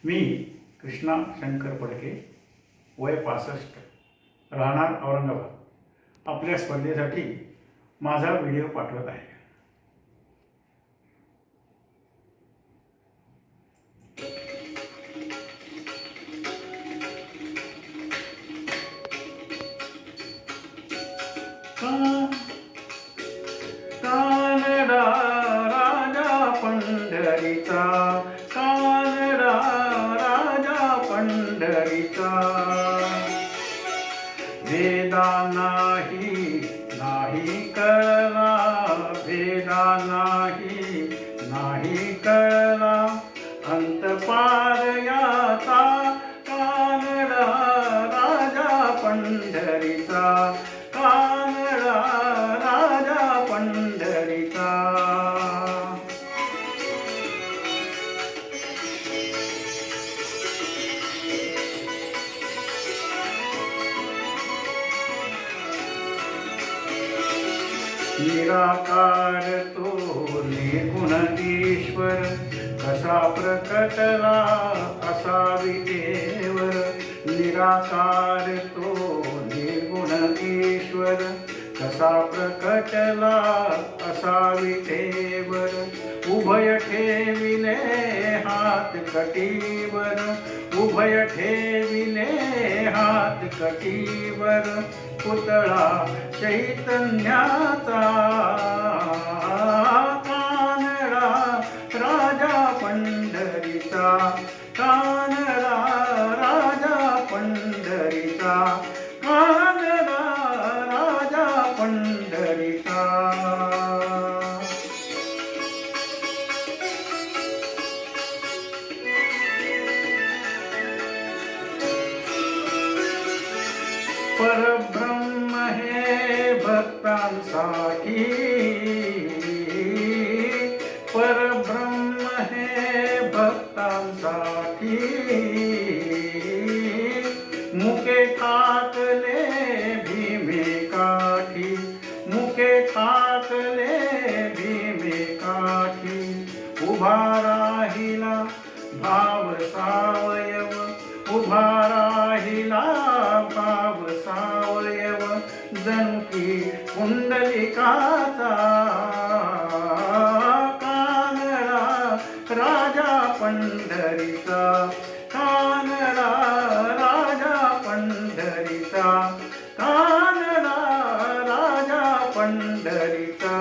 मी कृष्णा शंकर पडके, वय 65, राहणार औरंगाबाद, आपल्या स्पर्धेसाठी माझा व्हिडिओ पाठवत आहे. कानडा राजा पंढरीचा, कानडा राजा पंढरीचा, वेदा नाही कळला, वेदा नाही कळला, अंत पार याचा, कानडा राजा पंढरीचा, कानडा राजा पंढरीचा. निराकार तो निर्गुण ईश्वर, कसा प्रकटला असा विटेवर. निराकार तो निर्गुण ईश्वर, कसा प्रकटला असा विटेवर. उभय ठेविले हात कटीवर, उभय ठेविले हात कटीवर, पुतळा चैतन्याचा, कानडा राजा पंढरीचा, कानडा राजा पंढरीचा, कानडा राजा पंढरीचा. परब्रह्म हे भक्तांसाठी, परब्रह्म हे भक्तांसाठी, मुके ठाकले भीमे काठी, मुके ठाकले भीमे काठी. उभा राहिला भाव सावयव, उभा राहिला भाव सावयव, जणू की कुंडलिकाचा, कानडा राजा पंढरीचा, कानडा राजा पंढरीचा, कानडा राजा पंढरीचा.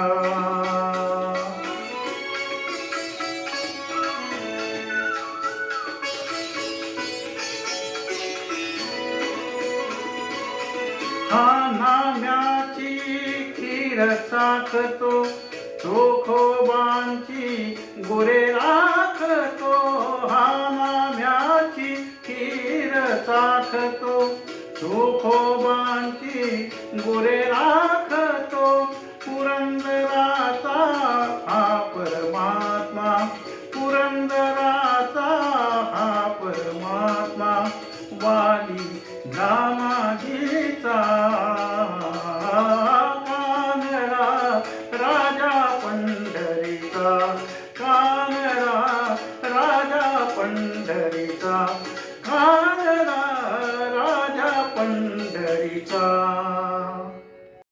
हा नाम्याची खीर चाखतो, चोखोबांची गुरे राखतो. हा नाम्याची खीर चाखतो, चोखोबांची गुरे राखतो.